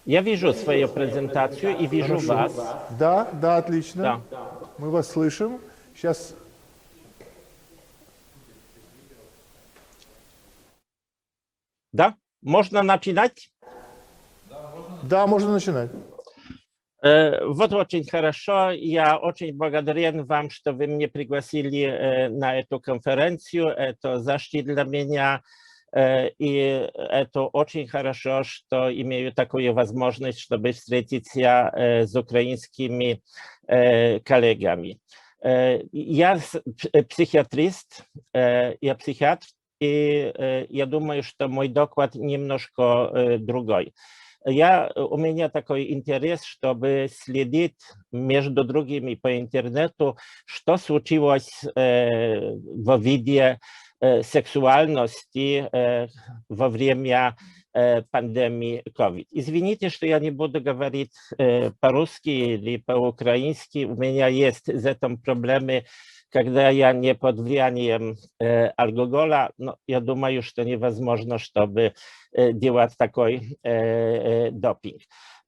Я вижу свою презентацию и вижу вас. Да, да, отлично. Да. Мы вас слышим. Сейчас. Да? Можно начинать? Да, можно начинать. Вот очень хорошо. Я очень благодарен вам, что вы меня пригласили на эту конференцию. Это защита для меня. И это очень хорошо, что имею такую возможность, чтобы встретиться с украинскими коллегами. Я психиатрист, я психиатр, и я думаю, что мой доклад немножко другой. У меня такой интерес, чтобы следить между другими по интернету, что случилось во виде сексуальности во время пандемии COVID. Извините, что я не буду говорить по-русски или по-украински. У меня есть с этим проблемы, когда я не под влиянием алкоголя, но я думаю, что невозможно, чтобы делать такой допинг.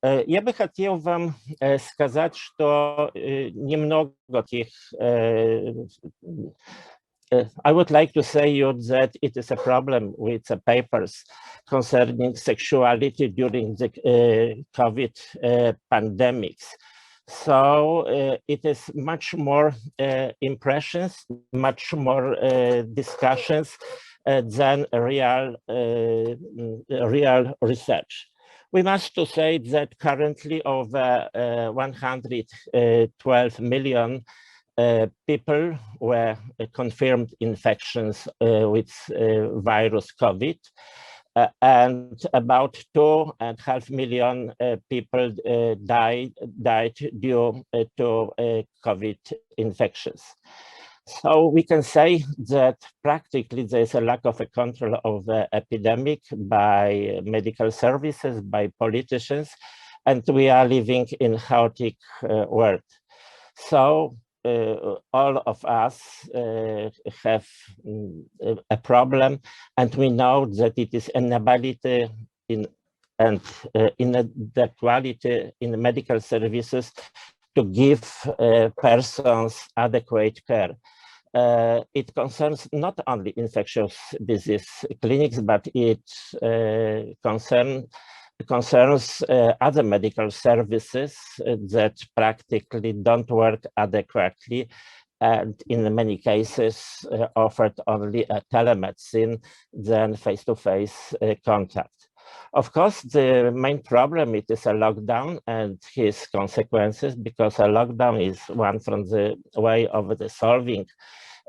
Я бы хотел вам сказать, что немного таких I would like to say you that it is a problem with the papers concerning sexuality during the COVID pandemics. So it is much more impressions, much more discussions than real research. We must to say that currently over 112 million people were confirmed infections with virus COVID, and about 2.5 million people died due to COVID infections. So we can say that practically there is a lack of a control of the epidemic by medical services, by politicians, and we are living in a chaotic world. So all of us have a problem, and we know that it is inability and inequality in medical services to give persons adequate care. It concerns not only infectious disease clinics, but it concerns other medical services that practically don't work adequately, and in many cases offered only telemedicine than face-to-face contact. Of course, the main problem it is a lockdown and its consequences, because a lockdown is one from the way of the solving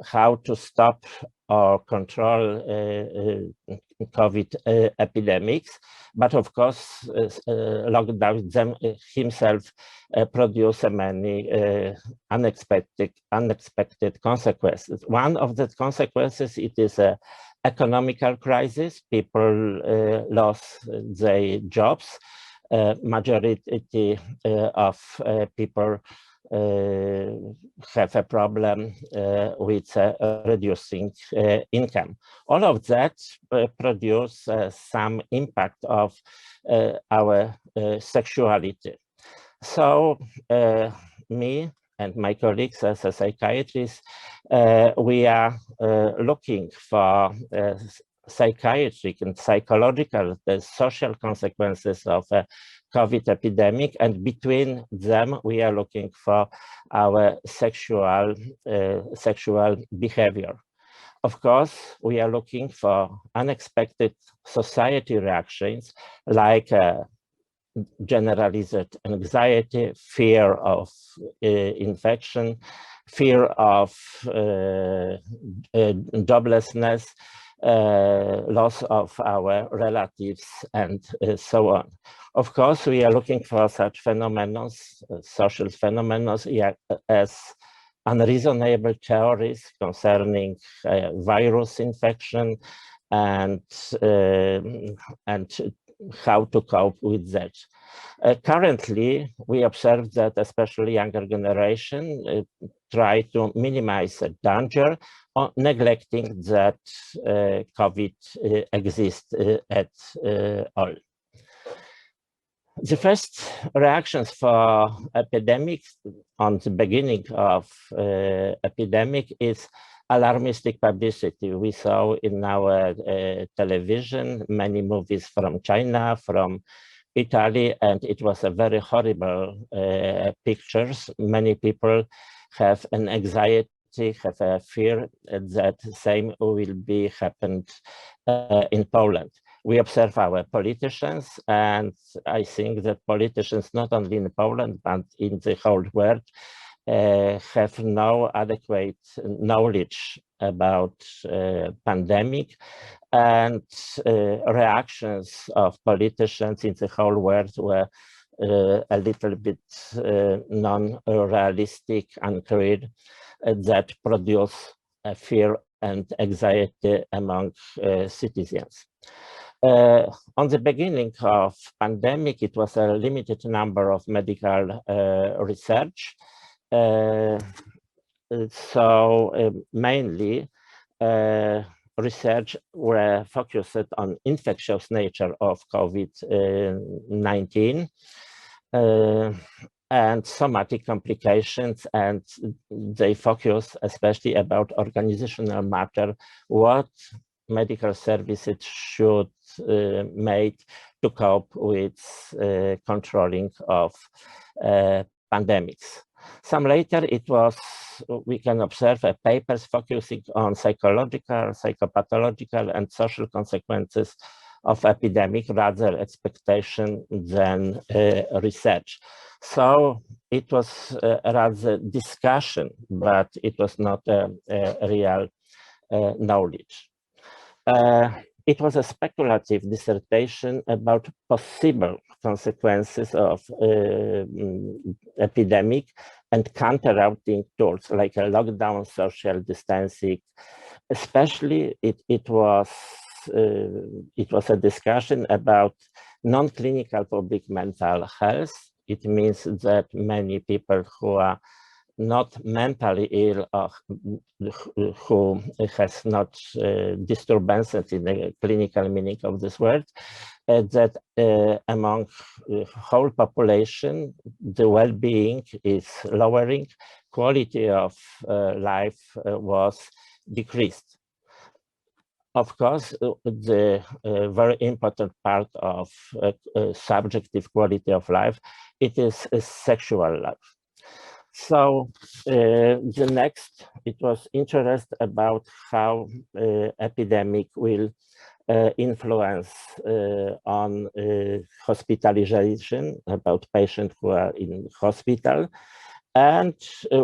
how to stop or control COVID epidemics. But of course, lockdown himself produce many unexpected consequences. One of the consequences, it is a economical crisis. People lost their jobs. Majority of people have a problem with reducing income. All of that produce some impact of our sexuality. So me and my colleagues as a psychiatrist, we are looking for psychiatric and psychological, the social consequences of a COVID epidemic, and between them we are looking for our sexual behavior. Of course, we are looking for unexpected society reactions like generalized anxiety, fear of infection, fear of joblessness, loss of our relatives, and so on. Of course, we are looking for such phenomena, social phenomena, as unreasonable theories concerning virus infection and how to cope with that. Currently, we observe that especially younger generation try to minimize the danger or neglecting that COVID exists at all. The first reactions for epidemics on the beginning of epidemic is alarmistic publicity. We saw in our television many movies from China, from Italy, and it was a very horrible pictures. Many people have an anxiety, have a fear that the same will be happened in Poland. We observe our politicians, and I think that politicians, not only in Poland, but in the whole world, have no adequate knowledge about pandemic, and reactions of politicians in the whole world were a little bit non-realistic, unclear, that produce fear and anxiety among citizens. On the beginning of pandemic, it was a limited number of medical research. Mainly research were focused on infectious nature of COVID-19 and somatic complications, and they focus especially about organizational matter, what medical services should make to cope with controlling of pandemics. Some later it was, we can observe papers focusing on psychological, psychopathological and social consequences of epidemic, rather expectation than research. So it was rather discussion, but it was not a real knowledge. It was a speculative dissertation about possible consequences of epidemic and counteracting tools like a lockdown, social distancing. Especially, it was a discussion about non-clinical public mental health. It means that many people who are not mentally ill or who has not disturbances in the clinical meaning of this word, that among the whole population, the well-being is lowering, quality of life was decreased. Of course, the very important part of subjective quality of life, it is a sexual life. So the next, it was interest about how epidemic will influence on hospitalization, about patients who are in hospital. And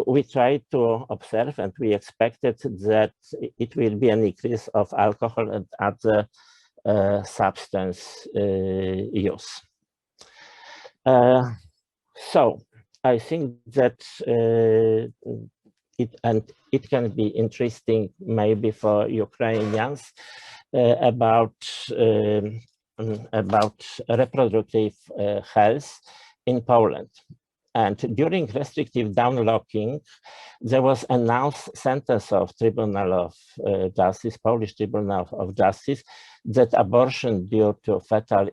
we tried to observe, and we expected that it will be an increase of alcohol and other substance use. So I think that it can be interesting maybe for Ukrainians about reproductive health in Poland. And during restrictive downlocking, there was announced sentence of Tribunal of Justice, Polish Tribunal of Justice, that abortion due to fetal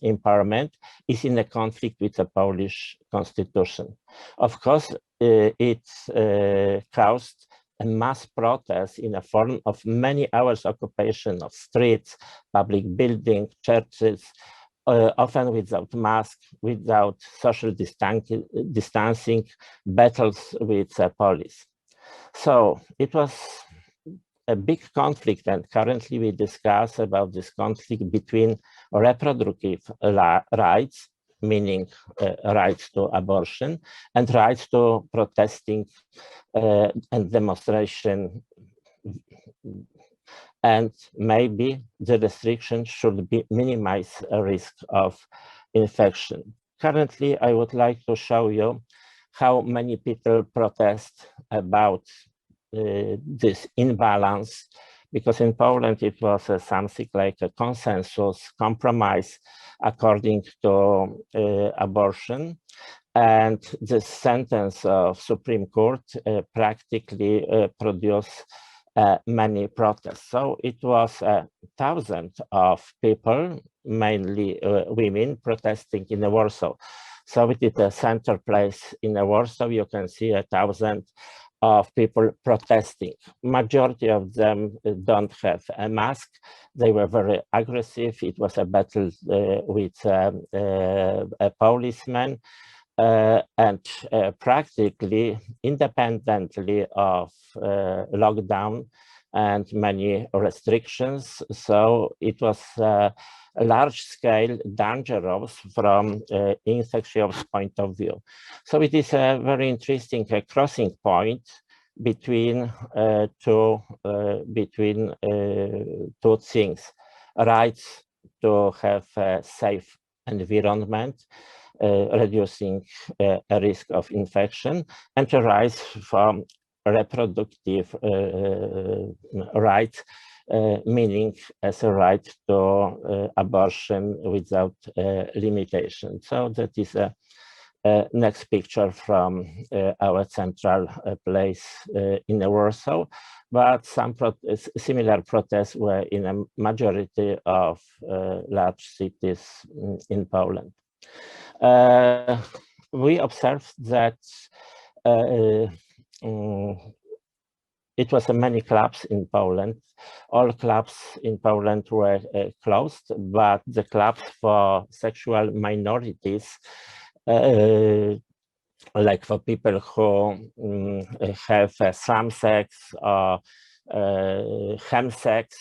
impairment is in a conflict with the Polish constitution. Of course, it caused a mass protest in a form of many hours occupation of streets, public buildings, churches, often without masks, without social distancing, battles with police. So it was a big conflict, and currently we discuss about this conflict between reproductive rights, meaning rights to abortion, and rights to protesting and demonstration. And maybe the restriction should be minimize a risk of infection. Currently, I would like to show you how many people protest about this imbalance, because in Poland it was something like a consensus compromise according to abortion. And the sentence of Supreme Court practically produced many protests. So it was thousands of people mainly women protesting in Warsaw. So it is a center place in Warsaw. You can see 1,000 of people protesting. Majority of them don't have a mask. They were very aggressive. It was a battle with a policeman. And practically independently of lockdown and many restrictions. So it was a large-scale dangerous from infectious point of view. So it is a very interesting crossing point between two things: rights to have a safe environment, reducing a risk of infection, and a right from reproductive rights, meaning as a right to abortion without limitation. So that is a next picture from our central place in Warsaw, but some similar protests were in a majority of large cities in Poland. We observed that it was many clubs in Poland. All clubs in Poland were closed, but the clubs for sexual minorities, like for people who have same sex or hem-sex,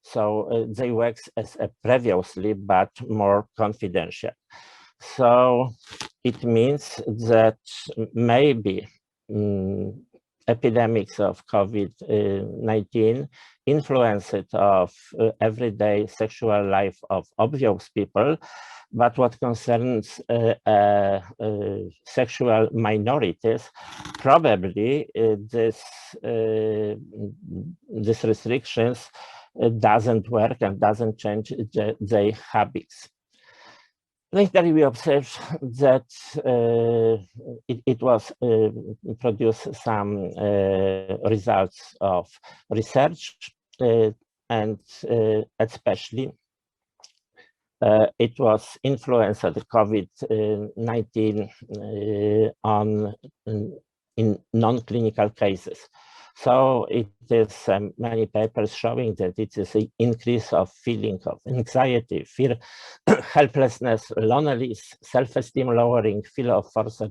so they work as previously, but more confidential. So it means that maybe epidemics of COVID-19 influenced of everyday sexual life of obvious people, but what concerns sexual minorities, probably these restrictions doesn't work and doesn't change their habits. Later, we observed that it was produced some results of research, and especially it was influenced of the COVID-19 in non-clinical cases. So it is many papers showing that it is an increase of feeling of anxiety, fear, helplessness, loneliness, self-esteem lowering, fear of forced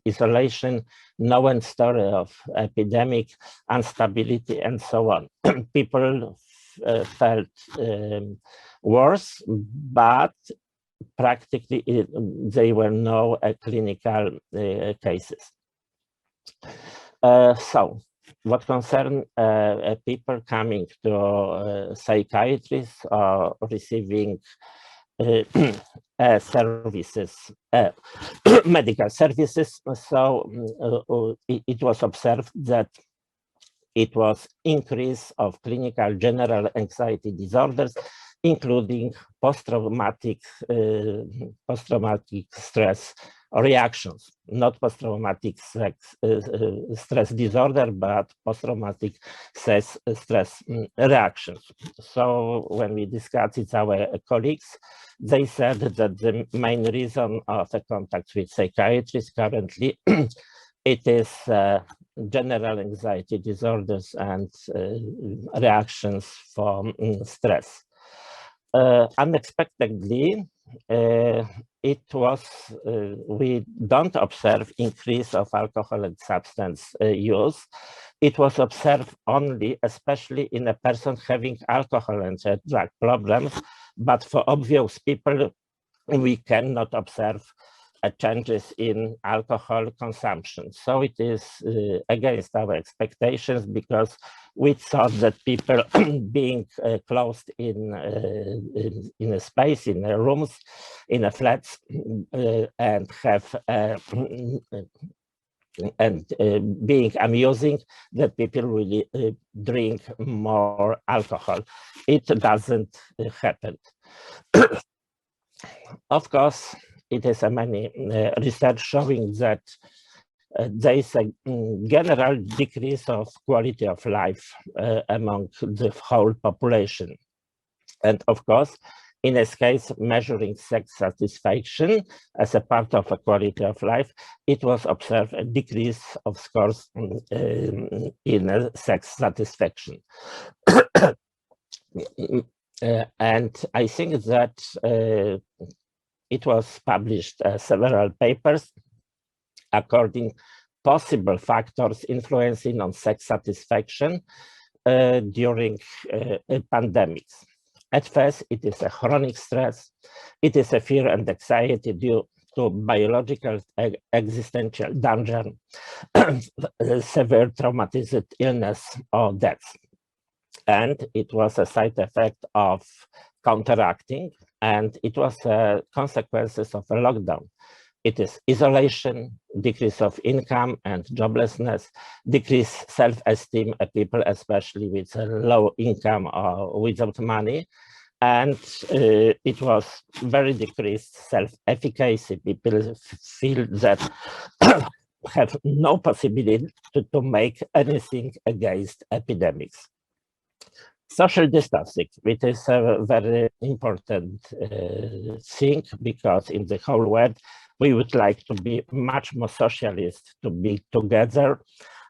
isolation, known story of epidemic, instability, and so on. People felt worse, but practically there were no clinical cases. So what concerns people coming to psychiatrists or receiving services, medical services, so it was observed that it was increase of clinical general anxiety disorders, including post-traumatic stress reactions, not post-traumatic stress disorder, but post-traumatic stress reactions. So when we discussed with our colleagues, they said that the main reason of the contact with psychiatrists currently, it is general anxiety disorders and reactions from stress. Unexpectedly, we don't observe increase of alcohol and substance use. It was observed only, especially in a person having alcohol and drug problems, but for obvious people, we cannot observe changes in alcohol consumption. So it is against our expectations, because we thought that people being closed in a space, in rooms, in a flats, and have being amusing, that people really drink more alcohol. It doesn't happen. Of course, it is a many research showing that there is a general decrease of quality of life among the whole population. And of course, in a case measuring sex satisfaction as a part of a quality of life, it was observed a decrease of scores in sex satisfaction. And I think that it was published several papers according possible factors influencing on sex satisfaction during pandemics. At first, it is a chronic stress. It is a fear and anxiety due to biological existential danger, severe traumatic illness or death. And it was a side effect of counteracting, and it was consequences of a lockdown. It is isolation, decrease of income and joblessness, decreased self-esteem of people, especially with a low income or without money. And it was very decreased self-efficacy. People feel that have no possibility to make anything against epidemics. Social distancing, which is a very important thing, because in the whole world, we would like to be much more socialist, to be together,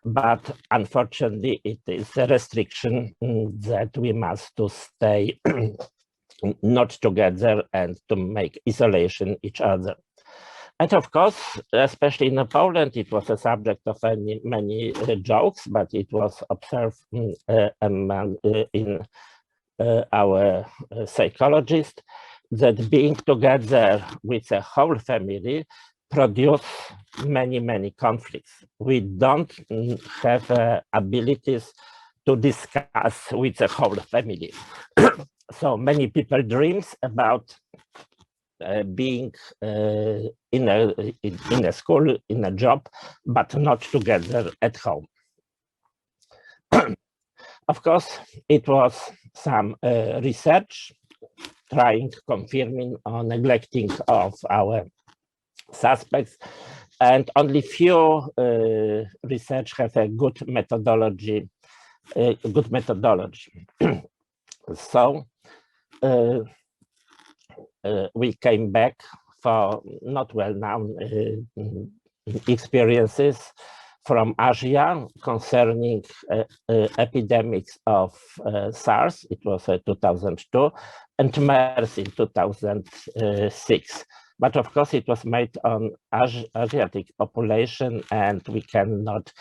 but unfortunately, it is a restriction that we must to stay not together and to make isolation each other. And of course, especially in Poland, it was a subject of many jokes, but it was observed in our psychologists that being together with a whole family produce many conflicts. We don't have abilities to discuss with the whole family. So many people dreams about being in a school, in a job, but not together at home. Of course, it was some research trying, confirming or neglecting of our suspects, and only few research have a good methodology. So we came back for not well-known experiences from Asia concerning epidemics of SARS, it was 2002, and MERS in 2006. But of course, it was made on Asiatic population, and we cannot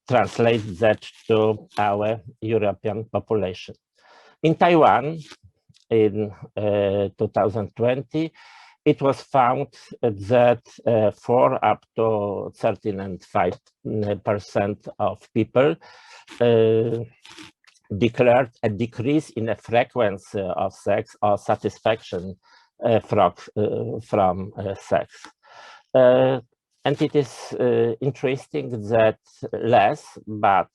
translate that to our European population. In Taiwan, in 2020, it was found that 4 up to 13.5% of people declared a decrease in the frequency of sex or satisfaction from sex. And it is interesting that less, but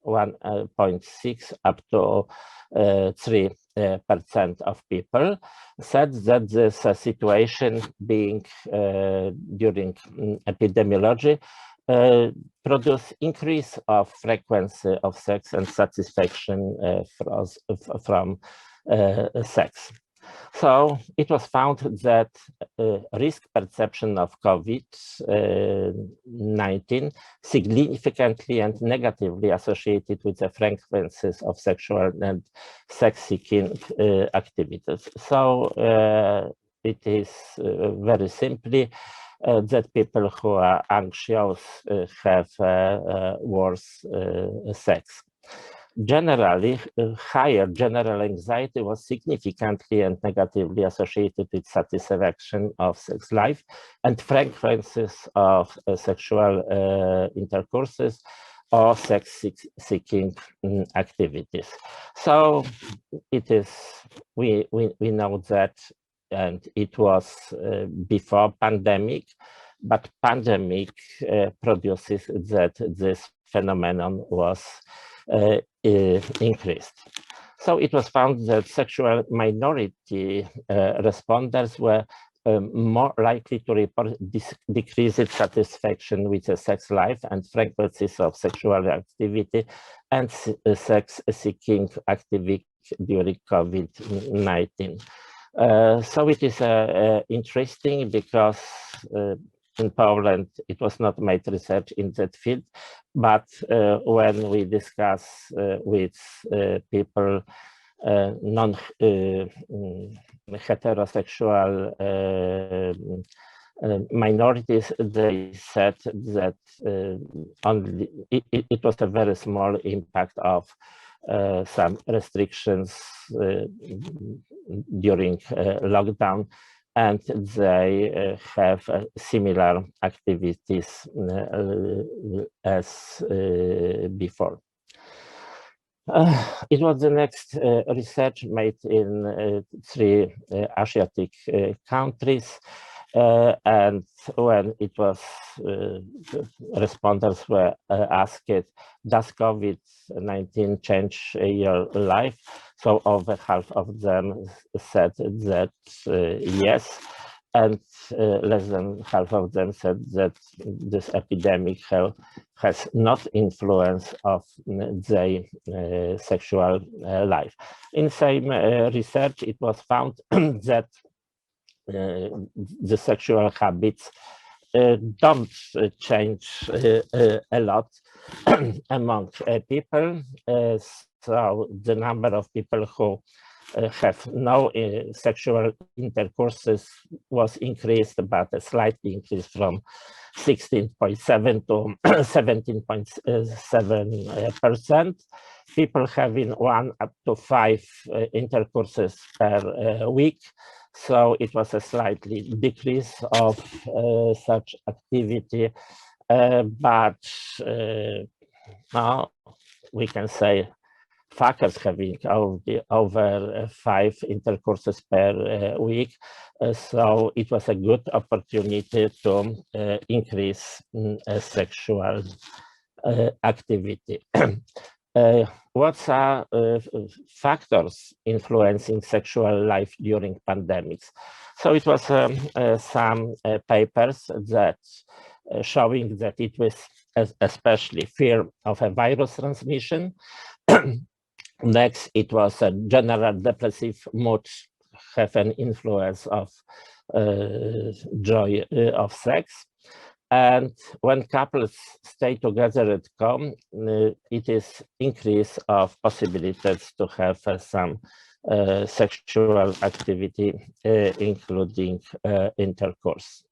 1.6 up to 3% of people said that this situation being during epidemiology produce increase of frequency of sex and satisfaction from sex. So it was found that risk perception of COVID-19 significantly and negatively associated with the frequencies of sexual and sex-seeking activities. So it is very simply that people who are anxious have worse sex. Generally, higher general anxiety was significantly and negatively associated with satisfaction of sex life and frequencies of sexual intercourses or sex-seeking activities. So it is, we know that, and it was before pandemic, but pandemic produces that this phenomenon was increased. So it was found that sexual minority responders were more likely to report decreased satisfaction with the sex life and frequencies of sexual activity and sex-seeking activity during COVID-19. So it is interesting because in Poland, it was not made research in that field, but when we discuss with people, non-heterosexual minorities, they said that only it was a very small impact of some restrictions during lockdown, and they have similar activities as before. It was the next research made in 3 Asiatic countries. And when it was, respondents were asked, does COVID-19 change your life? So over half of them said that yes, and less than half of them said that this epidemic has not influence of their sexual life. In same research, it was found that the sexual habits don't change a lot among people. So the number of people who have no sexual intercourses was increased, but a slight increase from 16.7 to 17.7%. People having 1 up to 5 intercourses per week. So it was a slightly decrease of such activity, but now we can say fuckers having over 5 intercourses per week. So it was a good opportunity to increase sexual activity. What are factors influencing sexual life during pandemics? So it was some papers that showing that it was especially fear of a virus transmission. Next, it was a general depressive mood have an influence of joy of sex. And when couples stay together at home, it is increase of possibilities to have some sexual activity, including intercourse.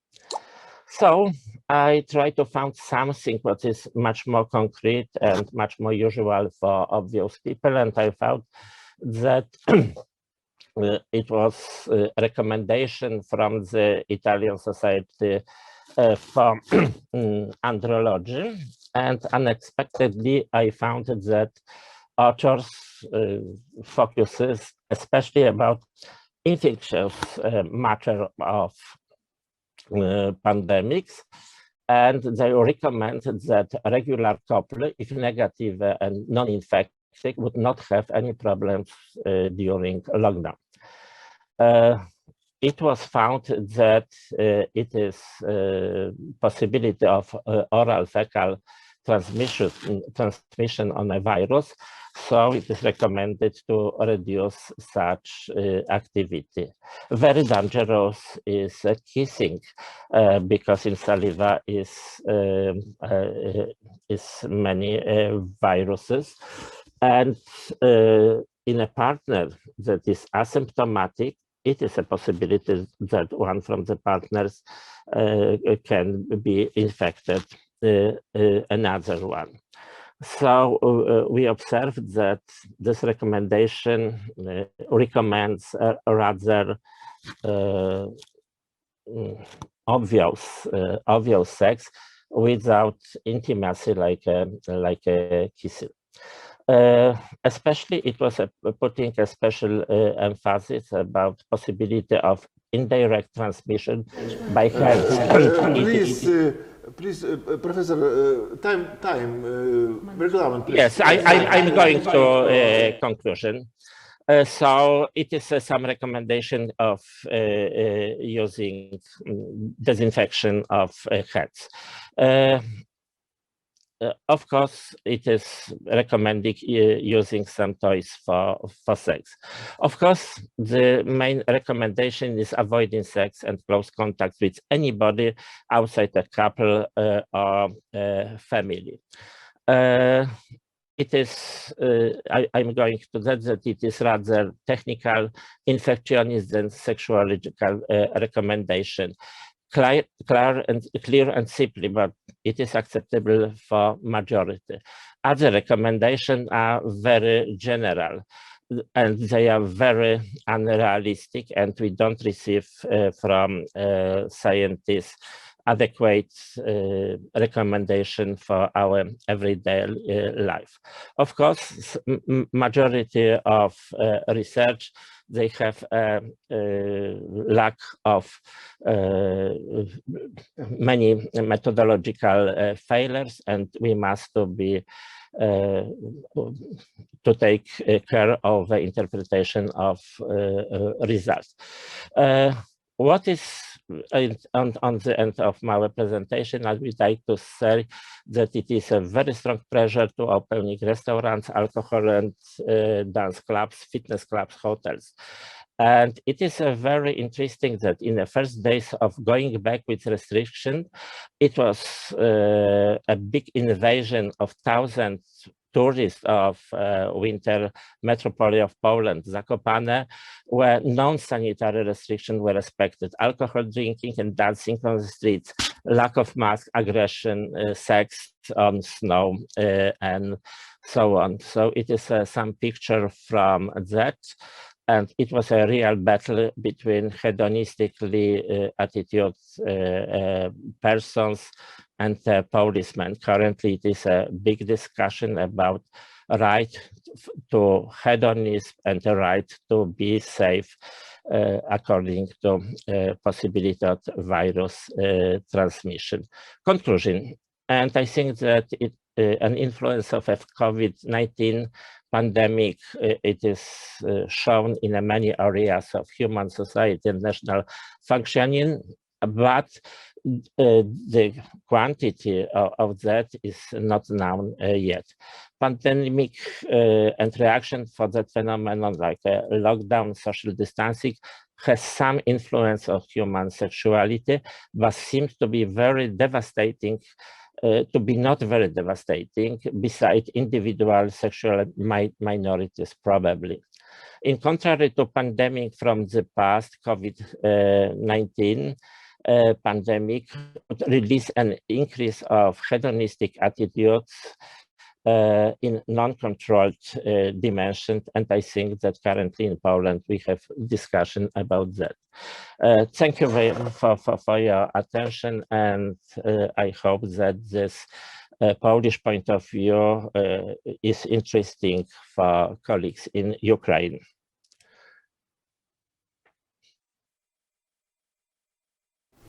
So I try to find something what is much more concrete and much more usual for obvious people, and I found that it was a recommendation from the Italian Society for Andrology, and unexpectedly I found that authors focuses especially about infectious matter of pandemics, and they recommend that a regular couple, if negative and non-infected, would not have any problems during lockdown. It was found that it is possibility of oral fecal transmission on a virus, so it is recommended to reduce such activity. Very dangerous is kissing, because in saliva is many viruses, and in a partner that is asymptomatic, it is a possibility that one from the partners can be infected another one. So we observed that this recommendation recommends rather obvious sex without intimacy like a kissing. Especially it was putting a special emphasis about possibility of indirect transmission by hands. Please, Professor, regulamen, please. Yes, I'm going to conclusion. So it is some recommendation of using disinfection of hands. of course, it is recommended using some toys for sex. Of course, the main recommendation is avoiding sex and close contact with anybody outside a couple or family. It is, I'm going to that it is rather technical, infectionist than sexuological recommendation. Clear and simply, but it is acceptable for majority. Other recommendations are very general, and they are very unrealistic, and we don't receive from scientists adequate recommendation for our everyday life. Of course, majority of research, they have a lack of many methodological failures, and we must be to take care of the interpretation of results. What is on the end of my presentation, I would like to say that it is a very strong pressure to opening restaurants, alcohol and dance clubs, fitness clubs, hotels. And it is very interesting that in the first days of going back with restriction, it was a big invasion of thousands tourists of winter metropole of Poland, Zakopane, where non-sanitary restrictions were respected. Alcohol drinking and dancing on the streets, lack of mask, aggression, sex on snow, and so on. So it is some picture from that. And it was a real battle between hedonistically attitude persons and policemen. Currently, it is a big discussion about right to hedonism and the right to be safe according to possibility of virus transmission. Conclusion, and I think that an influence of COVID-19 pandemic, it is shown in many areas of human society and national functioning, but the quantity of that is not known yet. Pandemic and reaction for that phenomenon, like lockdown, social distancing, has some influence of human sexuality, but seems to be very devastating, to be not very devastating, beside individual sexual minorities, probably. In contrary to pandemic from the past, COVID-19 pandemic released an increase of hedonistic attitudes in non-controlled dimensions, and I think that currently in Poland we have discussion about that. Thank you very much for your attention, and I hope that this Polish point of view is interesting for colleagues in Ukraine.